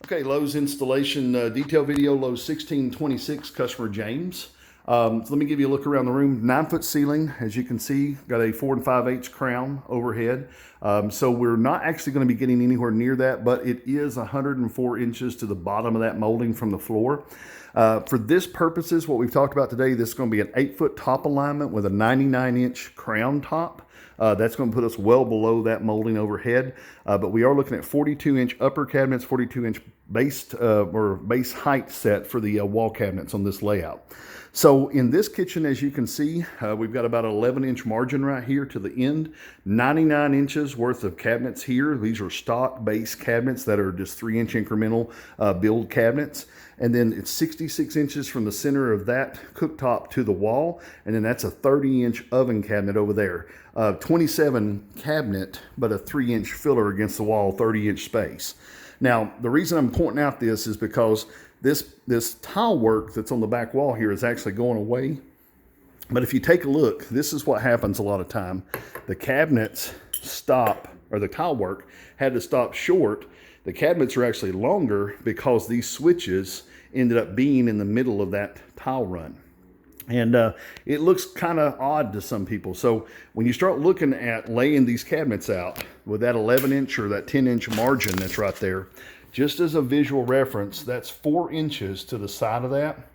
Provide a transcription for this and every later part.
Okay, Lowe's installation detail video, Lowe's 1626, customer James. So let me give you a look around the room. 9-foot ceiling, as you can see, got a 4 5/8 crown overhead. So we're not actually going to be getting anywhere near that, but it is 104 inches to the bottom of that molding from the floor. For this purposes, what we've talked about today, this is going to be an 8-foot top alignment with a 99-inch crown top. That's going to put us well below that molding overhead, but we are looking at 42-inch upper cabinets, 42-inch base height set for the wall cabinets on this layout. So in this kitchen, as you can see, we've got about an 11-inch margin right here to the end, 99 inches worth of cabinets here. These are stock base cabinets that are just 3-inch incremental build cabinets. And then it's 66 inches from the center of that cooktop to the wall. And then that's a 30-inch oven cabinet over there. 27 cabinet, but a 3-inch filler against the wall, 30-inch space. Now, the reason I'm pointing out this is because this tile work that's on the back wall here is actually going away. But if you take a look, this is what happens a lot of time. The cabinets stop, or the tile work had to stop short. The cabinets are actually longer because these switches ended up being in the middle of that tile run. And it looks kind of odd to some people. So when you start looking at laying these cabinets out with that 11-inch or that 10-inch margin that's right there, just as a visual reference, that's 4 inches to the side of that.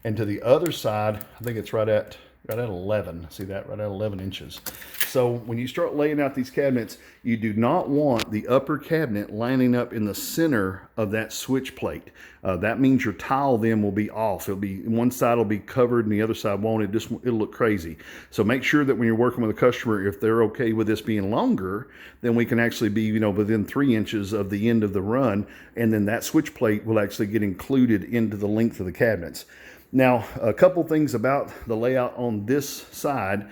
And to the other side, I think it's right at 11. See that? Right at 11 inches. So when you start laying out these cabinets, you do not want the upper cabinet lining up in the center of that switch plate. That means your tile then will be off. It'll be, one side will be covered and the other side won't. It'll look crazy. So make sure that when you're working with a customer, if they're okay with this being longer, then we can actually be, within 3 inches of the end of the run. And then that switch plate will actually get included into the length of the cabinets. Now, a couple things about the layout on this side.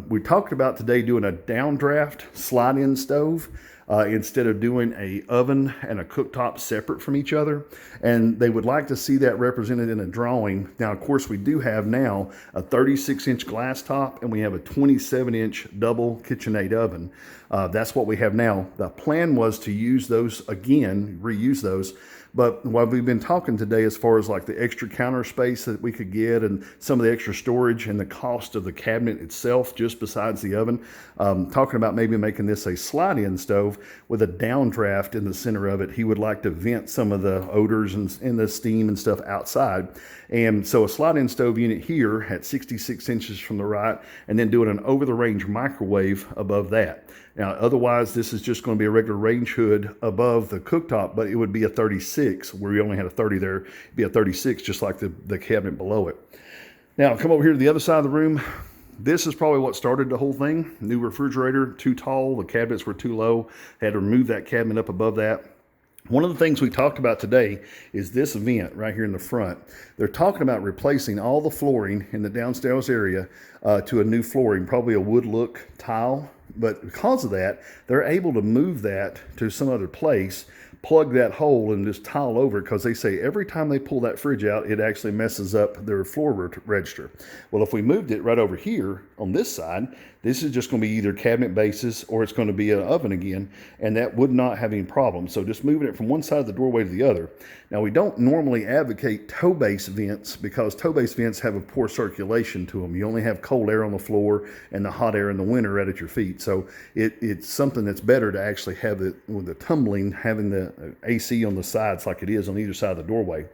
We talked about today doing a downdraft slide-in stove instead of doing a oven and a cooktop separate from each other. And they would like to see that represented in a drawing. Now, of course, we do have now a 36-inch glass top and we have a 27-inch double KitchenAid oven. That's what we have now. The plan was to use those again, reuse those. But what we've been talking today as far as like the extra counter space that we could get and some of the extra storage and the cost of the cabinet itself, just besides the oven, talking about maybe making this a slide-in stove with a downdraft in the center of it. He would like to vent some of the odors and the steam and stuff outside. And so a slide-in stove unit here at 66 inches from the right, and then doing an over-the-range microwave above that. Now, otherwise, this is just going to be a regular range hood above the cooktop, but it would be a 36, where we only had a 30 there. It'd be a 36, just like the cabinet below it. Now, come over here to the other side of the room. This is probably what started the whole thing. New refrigerator, too tall. The cabinets were too low. Had to remove that cabinet up above that. One of the things we talked about today is this vent right here in the front. They're talking about replacing all the flooring in the downstairs area to a new flooring, probably a wood look tile. But because of that, they're able to move that to some other place, plug that hole and just tile over, because they say every time they pull that fridge out, it actually messes up their floor register. Well, if we moved it right over here on this side, this is just going to be either cabinet bases or it's going to be an oven again, and that would not have any problem. So just moving it from one side of the doorway to the other. Now, we don't normally advocate toe base vents because toe base vents have a poor circulation to them. You only have cold air on the floor and the hot air in the winter right at your feet. So it's something that's better to actually have it with the tumbling, having the AC on the sides like it is on either side of the doorway.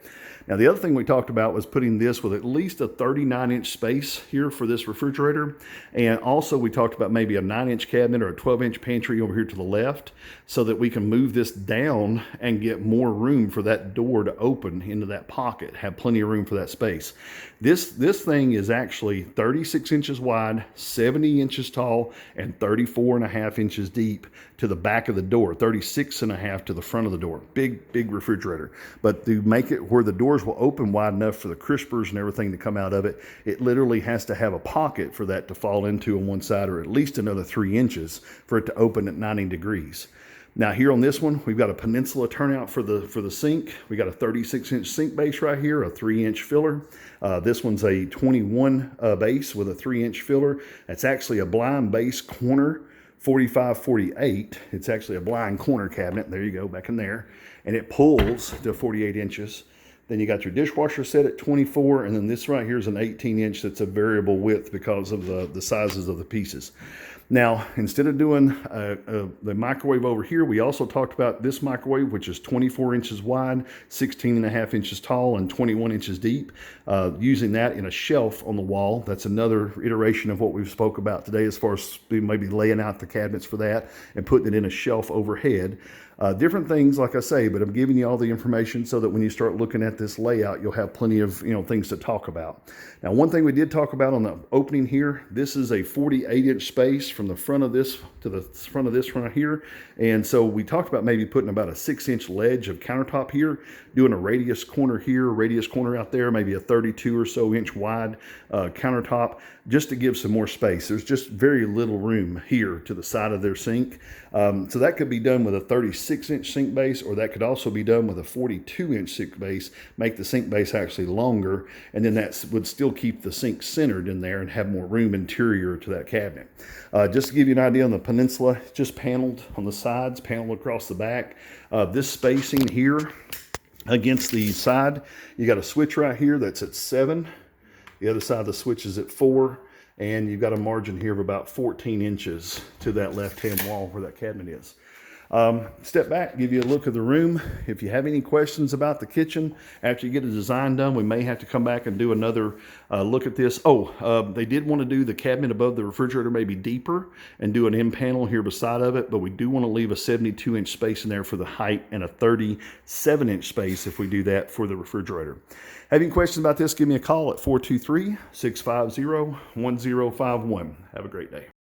Now, the other thing we talked about was putting this with at least a 39-inch space here for this refrigerator. And also we talked about maybe a 9-inch cabinet or a 12-inch pantry over here to the left so that we can move this down and get more room for that door to open into that pocket, have plenty of room for that space. This thing is actually 36 inches wide, 70 inches tall, and 34.5 inches deep to the back of the door, 36.5 to the front of the door. Big refrigerator. But to make it where the doors will open wide enough for the crispers and everything to come out of it, it literally has to have a pocket for that to fall into on one side, or at least another 3 inches for it to open at 90 degrees. Now here on this one, we've got a peninsula turnout for the sink. We got a 36-inch sink base right here, a 3-inch filler. This one's a 21 base with a 3-inch filler. That's actually a blind base corner 45-48. It's actually a blind corner cabinet. There you go, back in there. And it pulls to 48 inches. Then you got your dishwasher set at 24, and then this right here is an 18-inch that's a variable width because of the sizes of the pieces. Now, instead of doing the microwave over here, we also talked about this microwave, which is 24 inches wide, 16.5 inches tall, and 21 inches deep. Using that in a shelf on the wall. That's another iteration of what we've spoke about today as far as maybe laying out the cabinets for that and putting it in a shelf overhead. Different things, like I say, but I'm giving you all the information so that when you start looking at this layout, you'll have plenty of things to talk about. Now, one thing we did talk about on the opening here, this is a 48-inch space from the front of this to the front of this right here. And so we talked about maybe putting about a 6-inch ledge of countertop here, doing a radius corner here, a radius corner out there, maybe a 32 or so inch wide countertop, just to give some more space. There's just very little room here to the side of their sink. So that could be done with a 36-inch sink base, or that could also be done with a 42-inch sink base, make the sink base actually longer, and then that would still keep the sink centered in there and have more room interior to that cabinet. Just to give you an idea on the Peninsula, it's just paneled on the sides, paneled across the back. This spacing here against the side, you got a switch right here that's at 7. The other side of the switch is at 4. And you've got a margin here of about 14 inches to that left-hand wall where that cabinet is. Step back, give you a look of the room. If you have any questions about the kitchen, after you get a design done, we may have to come back and do another look at this. They did want to do the cabinet above the refrigerator maybe deeper and do an end panel here beside of it, but we do want to leave a 72-inch space in there for the height and a 37-inch space if we do that for the refrigerator. Having questions about this, give me a call at 423-650-1051. Have a great day.